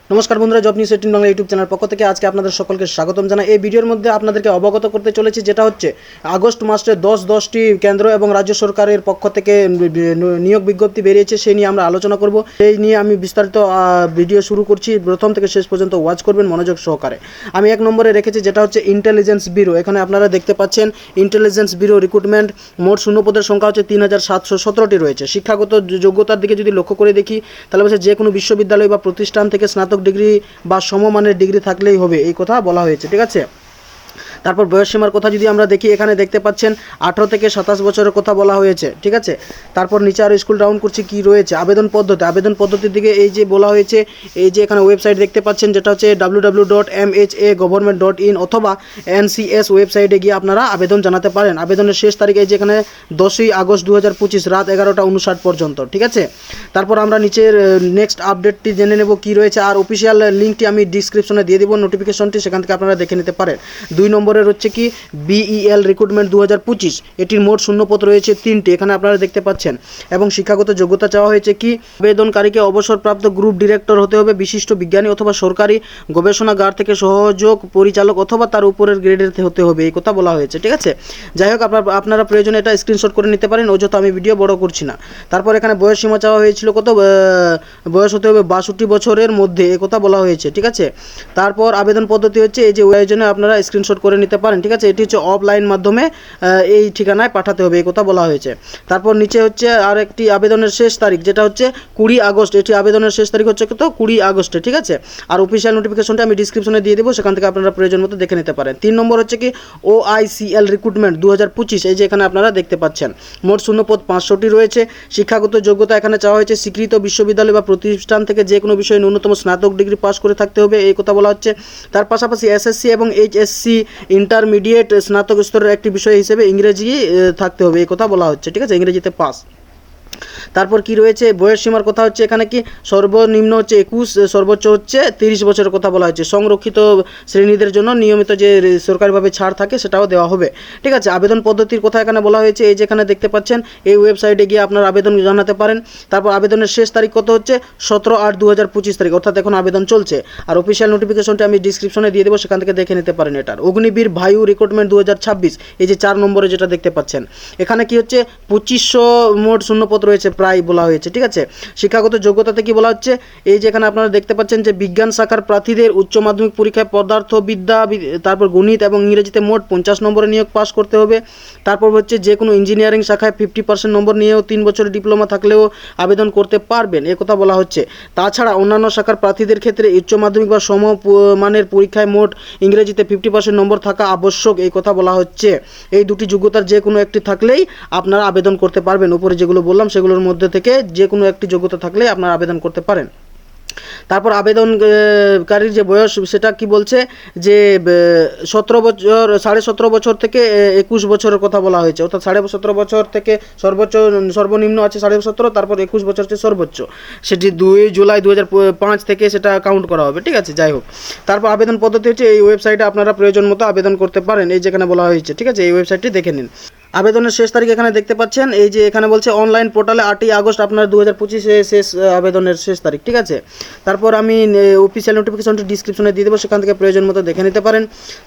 নমস্কার বন্ধুরা, job news 18 Bangla YouTube channel পক্ষ থেকে আজকে আপনাদের সকলকে স্বাগতম জানাই। এই ভিডিওর মধ্যে আপনাদেরকে অবগত করতে চলেছি, যেটা হচ্ছে আগস্ট মাসে 10টি কেন্দ্র এবং রাজ্য সরকারের পক্ষ থেকে নিয়োগ বিজ্ঞপ্তি বেরিয়েছে, সেই নিয়ে আমরা আলোচনা করব। এই নিয়ে আমি বিস্তারিত ভিডিও শুরু করছি, প্রথম থেকে শেষ পর্যন্ত ওয়াচ করবেন মনোযোগ সহকারে। আমি 1 নম্বরে রেখেছি, যেটা হচ্ছে ইন্টেলিজেন্স ব্যুরো। এখানে আপনারা দেখতে পাচ্ছেন ইন্টেলিজেন্স ব্যুরো রিক্রুটমেন্ট। মোট শূন্যপদের সংখ্যা হচ্ছে 3717টি রয়েছে। শিক্ষাগত যোগ্যতার দিকে যদি লক্ষ্য করে দেখি, তাহলে বলছে যে কোনো বিশ্ববিদ্যালয় বা প্রতিষ্ঠান থেকে স্নাতক ডিগ্রি বা সমমানের ডিগ্রি থাকলেই হবে, এই কথা বলা হয়েছে। ঠিক আছে, তারপর বয়সসীমার কথা যদি আমরা দেখি, এখানে দেখতে পাচ্ছেন 18 থেকে 27 বছরের কথা বলা হয়েছে। ঠিক আছে, তারপর নিচে আরও স্কুল ডাউন করছি কি রয়েছে। আবেদন পদ্ধতির দিকে এই যে বলা হয়েছে, এই যে এখানে ওয়েবসাইট দেখতে পাচ্ছেন, যেটা হচ্ছে www.mhagovernment.in অথবা NCS ওয়েবসাইটে গিয়ে আপনারা আবেদন জানাতে পারেন। আবেদনের শেষ তারিখ এই যে এখানে 10ই আগস্ট 2025 রাত 11টা 59 পর্যন্ত। ঠিক আছে, তারপর আমরা নিচের নেক্সট আপডেটটি জেনে নেব কি রয়েছে, আর অফিসিয়াল লিঙ্কটি আমি ডিসক্রিপশনে দিয়ে দেবো, নোটিফিকেশনটি সেখান থেকে আপনারা দেখে নিতে পারেন। 2 নম্বরের হচ্ছে কি BEL রিক্রুটমেন্ট 2025। এটির মোট শূন্যপদ রয়েছে 3টি, এখানে আপনারা দেখতে পাচ্ছেন। এবং শিক্ষাগত যোগ্যতা চাওয়া হয়েছে কি, আবেদনকারীকে অবসরপ্রাপ্ত গ্রুপ ডিরেক্টর হতে হবে, বিশিষ্ট বিজ্ঞানী অথবা সরকারি গবেষণাগার থেকে সহযোগ পরিচালক অথবা তার উপরের গ্রেডের হতে হবে, এই কথা বলা হয়েছে। ঠিক আছে, যাই হোক, আপনারা প্রয়োজনে এটা স্ক্রিনশট করে নিতে পারেন, অযথা আমি ভিডিও বড় করছি না। তারপর এখানে বয়স সীমা চাওয়া হয়েছিল কত, বয়স হতে হবে 62 বছরের মধ্যে, এই কথা বলা হয়েছে। ঠিক আছে, তারপর আবেদন পদ্ধতি হচ্ছে এই যে প্রয়োজনে আপনারা স্ক্রিনশট করে নিতে পারেন। ঠিক আছে, এটি হচ্ছে অফলাইন মাধ্যমে এই ঠিকানায় পাঠাতে হবে, এই কথা বলা হয়েছে। তারপর নিচে হচ্ছে আর একটি আবেদনের শেষ তারিখ, যেটা হচ্ছে 20 আগস্ট। এটি আবেদনের শেষ তারিখ হচ্ছে কত, 20 আগস্টে। ঠিক আছে, আর অফিসিয়াল নোটিফিকেশনটা আমি ডিসক্রিপশনে দিয়ে দেবো, সেখান থেকে আপনারা প্রয়োজন মতো দেখে নিতে পারেন। 3 নম্বর হচ্ছে কি OICL রিক্রুটমেন্ট 2025। এই যে এখানে আপনারা দেখতে পাচ্ছেন মোট শূন্যপদ 500টি রয়েছে। শিক্ষাগত যোগ্যতা এখানে চাওয়া হয়েছে স্বীকৃত বিশ্ববিদ্যালয় বা প্রতিষ্ঠান থেকে যে কোনো বিষয়ে ন্যূনতম স্নাতক ডিগ্রি পাস করে থাকতে হবে, এই কথা বলা হচ্ছে। তার পাশাপাশি SSC এবং HSC ইন্টারমিডিয়েট স্নাতক স্তরের একটি বিষয় হিসেবে ইংরেজি থাকতে হবে, এই কথা বলা হচ্ছে। ঠিক আছে, ইংরেজিতে পাস। তারপর কি রয়েছে, বয়স সীমার কথা হচ্ছে এখানে কি সর্বনিম্ন হচ্ছে 21, সর্বোচ্চ হচ্ছে 30 বছরের কথা বলা হচ্ছে। সংরক্ষিত শ্রেণীদের জন্য নিয়মিত যে সরকারিভাবে ছাড় থাকে সেটাও দেওয়া হবে। ঠিক আছে, আবেদন পদ্ধতির কথা এখানে বলা হয়েছে, এই যেখানে দেখতে পাচ্ছেন এই ওয়েবসাইটে গিয়ে আপনার আবেদন জানাতে পারেন। তারপর আবেদনের শেষ তারিখ কত হচ্ছে 17/8/2025 তারিখ, অর্থাৎ এখন আবেদন চলছে। আর অফিসিয়াল নোটিফিকেশনটি আমি ডিসক্রিপশনে দিয়ে দেবো, সেখান থেকে দেখে নিতে পারেন এটার। অগ্নিবীর বায়ু রিক্রুটমেন্ট 2026, এই যে 4 নম্বরে যেটা দেখতে পাচ্ছেন, এখানে কি হচ্ছে 2500 মোট শূন্যপদ রয়েছে প্রায় বলা হয়েছে। ঠিক আছে, শিক্ষাগত যোগ্যতাতে কি বলা হচ্ছে, এই যে এখানে আপনারা দেখতে পাচ্ছেন যে বিজ্ঞান শাখার প্রার্থীদের উচ্চ মাধ্যমিক পরীক্ষায় পদার্থবিদ্যা, তারপর গণিত এবং ইংরেজিতে মোট 50 নম্বরে নিয়োগ পাস করতে হবে। তারপর হচ্ছে যে কোনো ইঞ্জিনিয়ারিং শাখায় 50% নম্বর নিয়েও 3 বছরের ডিপ্লোমা থাকলেও আবেদন করতে পারবেন, এ কথা বলা হচ্ছে। তাছাড়া অন্যান্য শাখার প্রার্থীদের ক্ষেত্রে উচ্চ মাধ্যমিক বা সমমানের পরীক্ষায় মোট ইংরেজিতে 50% নম্বর থাকা আবশ্যক, এই কথা বলা হচ্ছে। এই দুটি যোগ্যতার যে কোনো একটি থাকলেই আপনারা আবেদন করতে পারবেন। উপরে যেগুলো বললাম সেগুলোর মধ্যে থেকে যে কোনো একটি যোগ্যতা থাকলে আপনারা আবেদন করতে পারেন। তারপর আবেদনকারীর যে বয়স, সেটা কি বলছে যে 17 বছর, 17.5 বছর থেকে 21 বছরের কথা বলা হয়েছে, অর্থাৎ 17.5 বছর থেকে সর্বনিম্ন আছে 17.5, তারপর 21 বছর হচ্ছে সর্বোচ্চ। সেটি 2 জুলাই 2005 থেকে সেটা কাউন্ট করা হবে। ঠিক আছে, যাই হোক, তারপর আবেদন পদ্ধতি হচ্ছে এই ওয়েবসাইটে আপনারা প্রয়োজন মতো আবেদন করতে পারেন, এই যেখানে বলা হয়েছে। ঠিক আছে, এই ওয়েবসাইটটি দেখে নিন। আবেদনের শেষ তারিখ এখানে দেখতে পাচ্ছেন, এই যে এখানে বলছে অনলাইন পোর্টালে 8ই আগস্ট আপনার 2025 শেষ আবেদনের শেষ তারিখ। ঠিক আছে, তারপর আমি অফিসিয়াল নোটিফিকেশনটি ডিসক্রিপশনে দিয়ে দেবো, সেখান থেকে প্রয়োজন মতো দেখে নিতে পারেন।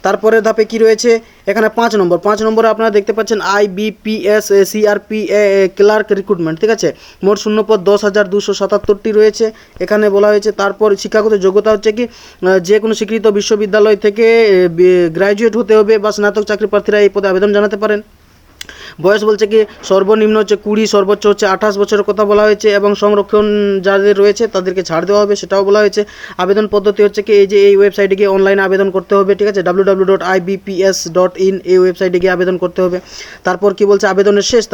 তারপরের ধাপে কি রয়েছে, এখানে 5 নম্বরে আপনারা দেখতে পাচ্ছেন IBPS CRP ক্লার্ক রিক্রুটমেন্ট। ঠিক আছে, মোট শূন্যপদ 10,277টি রয়েছে, এখানে বলা হয়েছে। তারপর শিক্ষাগত যোগ্যতা হচ্ছে কি যে কোনো স্বীকৃত বিশ্ববিদ্যালয় থেকে গ্র্যাজুয়েট হতে হবে বা স্নাতক চাকরি প্রার্থীরা এই পদে আবেদন জানাতে পারেন। বয়স বলছে কি সর্বনিম্ন হচ্ছে 20, সর্বোচ্চ হচ্ছে 28 বছরের কথা বলা হয়েছে, এবং সংরক্ষণ যাদের রয়েছে তাদেরকে ছাড় দেওয়া হবে, সেটাও বলা হয়েছে। আবেদন পদ্ধতি হচ্ছে কি এই যে এই ওয়েবসাইটে গিয়ে অনলাইনে আবেদন করতে হবে। ঠিক আছে, www.ibps.in এই ওয়েবসাইটে গিয়ে আবেদন করতে হবে। তারপর কি বলছে, আবেদনের শেষ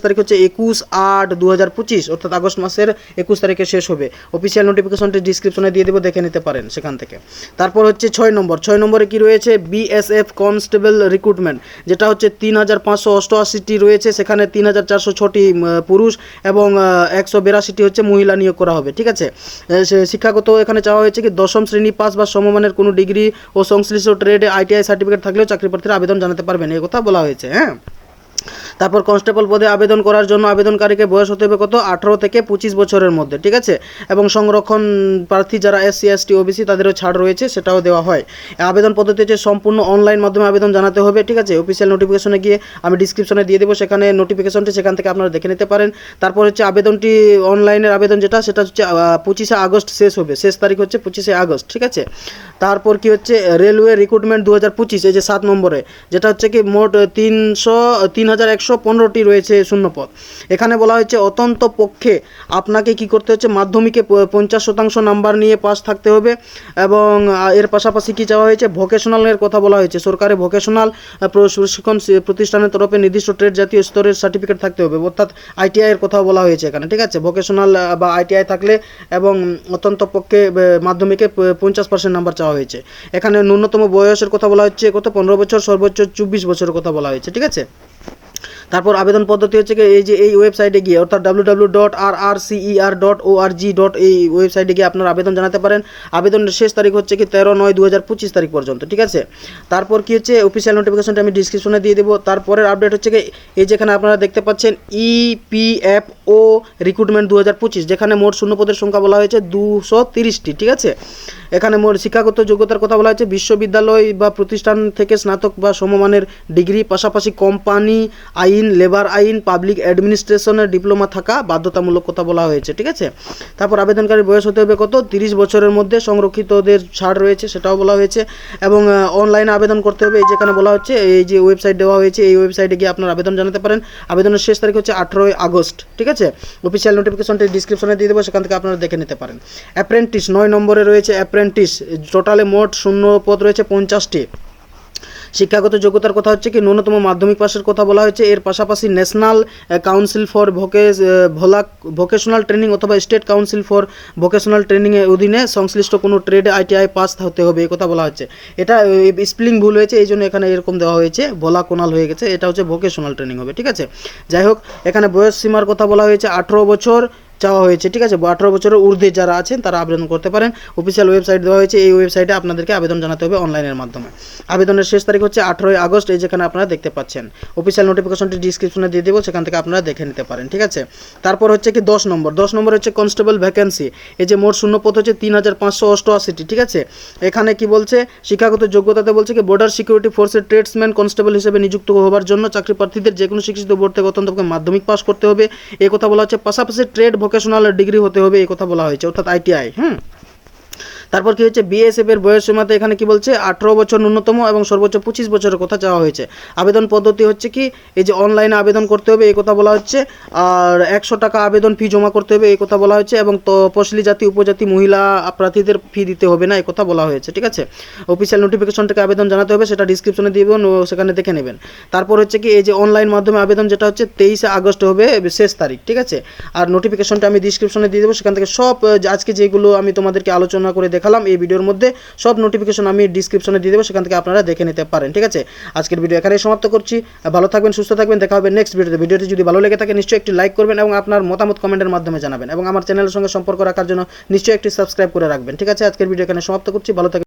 তারিখ হচ্ছে 21/8/2025, অর্থাৎ আগস্ট মাসের 21 তারিখে শেষ হবে। অফিসিয়াল নোটিফিকেশনটি ডিসক্রিপশনে দিয়ে দেবো, দেখে নিতে পারেন সেখান থেকে। তারপর হচ্ছে 6 নম্বরে কি রয়েছে, BSF কনস্টেবল রিক্রুটমেন্ট, যেটা হচ্ছে 3588টি রয়েছে, সেখানে 3406টি পুরুষ এবং 182টি হচ্ছে মহিলা নিয়োগ করা হবে। ঠিক আছে, শিক্ষাগত এখানে চাওয়া হয়েছে কি 10ম শ্রেণী পাস বা সমমানের কোনো ডিগ্রি ও সংশ্লিষ্ট ট্রেডে ITI সার্টিফিকেট থাকলেও চাকরি প্রার্থীরা আবেদন জানাতে পারবেন, এই কথা বলা হয়েছে। হ্যাঁ, তারপর কনস্টেবল পদে আবেদন করার জন্য আবেদনকারীকে বয়স হতে হবে কত 18 থেকে 25 বছরের মধ্যে, ঠিক আছে। এবং সংরক্ষণ প্রার্থী যারা SC ST OBC তাদেরও ছাড় রয়েছে, সেটাও দেওয়া হয়। আবেদন পদ্ধতি হচ্ছে সম্পূর্ণ অনলাইন মাধ্যমে আবেদন জানাতে হবে, ঠিক আছে। অফিসিয়াল নোটিফিকেশনে গিয়ে আমি ডিসক্রিপশনে দিয়ে দেবো, সেখানে নোটিফিকেশনটি সেখান থেকে আপনারা দেখে নিতে পারেন। তারপর হচ্ছে আবেদনটি অনলাইনের আবেদন সেটা হচ্ছে 25শে আগস্ট শেষ হবে, শেষ তারিখ হচ্ছে 25শে আগস্ট, ঠিক আছে। তারপর কি হচ্ছে রেলওয়ে রিক্রুটমেন্ট 2025, এই যে 7 নম্বরে, যেটা হচ্ছে কি মোট 3115টি রয়েছে শূন্যপদ। এখানে বলা হয়েছে অত্যন্ত পক্ষে আপনাকে কি করতে হচ্ছে, মাধ্যমিকে 50% নাম্বার নিয়ে পাস থাকতে হবে। এবং এর পাশাপাশি কি চাওয়া হয়েছে, ভোকেশনালের কথা বলা হয়েছে, সরকারি ভোকেশনাল প্রশিক্ষণ প্রতিষ্ঠানের তরফে নির্দিষ্ট ট্রেড জাতীয় স্তরের সার্টিফিকেট থাকতে হবে, অর্থাৎ ITI এর কথা বলা হয়েছে এখানে, ঠিক আছে। ভোকেশনাল বা ITI থাকলে এবং অত্যন্ত পক্ষে মাধ্যমিকে 50% নাম্বার চাওয়া হয়েছে। এখানে ন্যূনতম বয়সের কথা বলা হচ্ছে কত, 15 বছর, সর্বোচ্চ 24 বছরের কথা বলা হয়েছে, ঠিক আছে। তারপর আবেদন পদ্ধতি হচ্ছে কি এই যে এই ওয়েবসাইটে গিয়ে, অর্থাৎ www.rrcer.org. এই ওয়েবসাইটে গিয়ে আপনারা আবেদন জানাতে পারেন। আবেদনের শেষ তারিখ হচ্ছে কি 13/9/2025 তারিখ পর্যন্ত, ঠিক আছে। তারপর কি হচ্ছে অফিসিয়াল নোটিফিকেশনটা আমি ডিসক্রিপশনে দিয়ে দেবো। তারপরের আপডেট হচ্ছে কি এই যেখানে আপনারা দেখতে পাচ্ছেন EPFO রিক্রুটমেন্ট 2025, যেখানে মোট শূন্যপদের সংখ্যা বলা হয়েছে 230টি, ঠিক আছে। এখানে মোট শিক্ষাগত যোগ্যতার কথা বলা হয়েছে বিশ্ববিদ্যালয় বা প্রতিষ্ঠান থেকে স্নাতক বা সমমানের ডিগ্রি, পাশাপাশি কোম্পানি আইন, লেবার আইন, পাবলিক অ্যাডমিনিস্ট্রেশনের ডিপ্লোমা থাকা বাধ্যতামূলক কথা বলা হয়েছে, ঠিক আছে। তারপর আবেদনকারীর বয়স হতে হবে কত, 30 বছরের মধ্যে, সংরক্ষিতদের ছাড় রয়েছে সেটাও বলা হয়েছে। এবং অনলাইনে আবেদন করতে হবে, এই যেখানে বলা হচ্ছে এই যে ওয়েবসাইট দেওয়া হয়েছে, এই ওয়েবসাইটে গিয়ে আপনারা আবেদন জানাতে পারেন। আবেদনের শেষ তারিখ হচ্ছে 18 আগস্ট, ঠিক আছে। অফিসিয়াল নোটিফিকেশনটি ডিসক্রিপশনে দিয়ে দেবো, সেখান থেকে আপনারা দেখে নিতে পারেন। অ্যাপ্রেন্টিস 9 নম্বরে রয়েছে অ্যাপ্রেন্টিস, টোটালে মোট শূন্য পদ রয়েছে 50টি। শিক্ষাগত যোগ্যতার কথা হচ্ছে কি ন্যূনতম মাধ্যমিক পাশের কথা বলা হয়েছে। এর পাশাপাশি national council for vocational training অথবা স্টেট কাউন্সিল ফর ভোকেশনাল ট্রেনিংয়ের অধীনে সংশ্লিষ্ট কোনো ট্রেড ITI পাস হতে হবে, এই কথা বলা হচ্ছে। এটা স্পেলিং ভুল হয়েছে, এই জন্য এখানে এরকম দেওয়া হয়েছে, ভোলাকোনাল হয়ে গেছে, এটা হচ্ছে ভোকেশনাল ট্রেনিং হবে, ঠিক আছে। যাই হোক, এখানে বয়স সীমার কথা বলা হয়েছে 18 বছর চাওয়া হয়েছে, ঠিক আছে। 18 বছরের ঊর্ধ্বে যারা আছেন তারা আবেদন করতে পারেন। অফিসিয়াল ওয়েবসাইট দেওয়া হয়েছে, এই ওয়েবসাইটে আপনাদেরকে আবেদন জানাতে হবে অনলাইনের মাধ্যমে। আবেদনের শেষ তারিখ হচ্ছে 18 আগস্ট, এই যেখানে আপনারা দেখতে পাচ্ছেন। অফিসিয়াল নোটিফিকেশনটি ডিসক্রিপশনে দিয়ে দেবো, সেখান থেকে আপনারা দেখে নিতে পারেন, ঠিক আছে। তারপর হচ্ছে কি 10 নম্বর হচ্ছে কনস্টেবল ভ্যাকেন্সি, এই যে মোট শূন্যপদ হচ্ছে 3588টি, ঠিক আছে। এখানে কি বলছে, শিক্ষাগত যোগ্যতাতে বলছে কি বর্ডার সিকিউরিটি ফোর্সের ট্রেডসম্যান কনস্টেবল হিসেবে নিযুক্ত হওয়ার জন্য চাকরি প্রার্থীদের যে কোনো শিক্ষিত বোর্ড থেকে অত্যন্ত মাধ্যমিক পাস করতে হবে, এই কথা বলা হচ্ছে। পাশাপাশি ট্রেড ভোকেশনাল ডিগ্রি হতে হবে, এই কথা বলা হয়েছে, অর্থাৎ ITI। তারপর কি হচ্ছে BSF এর বয়স সীমাতে এখানে কি বলছে 18 বছর ন্যূনতম এবং সর্বোচ্চ 25 বছরের কথা চাওয়া হয়েছে। আবেদন পদ্ধতি হচ্ছে কি এই যে অনলাইনে আবেদন করতে হবে, এই কথা বলা হচ্ছে। আর 100 টাকা আবেদন ফি জমা করতে হবে, এই কথা বলা হচ্ছে। এবং তপশিলি জাতি উপজাতি মহিলা প্রার্থীদের ফি দিতে হবে না, এই কথা বলা হয়েছে, ঠিক আছে। অফিসিয়াল নোটিফিকেশন থেকে আবেদন জানাতে হবে, সেটা ডিসক্রিপশনে দিয়ে দেবেন, সেখানে দেখে নেবেন। তারপর হচ্ছে কি এই যে অনলাইন মাধ্যমে আবেদন, যেটা হচ্ছে 23 আগস্ট হবে শেষ তারিখ, ঠিক আছে। আর নোটিফিকেশনটা আমি ডিসক্রিপশনে দিয়ে দেবো, সেখান থেকে সব আজকে যেগুলো আমি তোমাদেরকে আলোচনা করে দেখালাম এই ভিডিওর মধ্যে, সব নোটিফিকেশন আমি ডিসক্রিপশনে দিয়ে দেবো, সেখান থেকে আপনারা দেখে নিতে পারেন, ঠিক আছে। আজকের ভিডিও এখানেই সমাপ্ত করছি। ভালো থাকবেন, সুস্থ থাকবেন, দেখা হবে নেক্সট ভিডিওতে। ভিডিওটি যদি ভালো লেগে থাকে নিশ্চয়ই একটি লাইক করবেন এবং আপনার মতামত কমেন্টের মাধ্যমে জানাবেন, এবং আমার চ্যানেলের সঙ্গে সম্পর্ক রাখার জন্য নিশ্চয়ই একটি সাবস্ক্রাইব করে রাখবেন, ঠিক আছে। আজকের ভিডিও এখানে সমাপ্ত করছি, ভালো থাকবেন।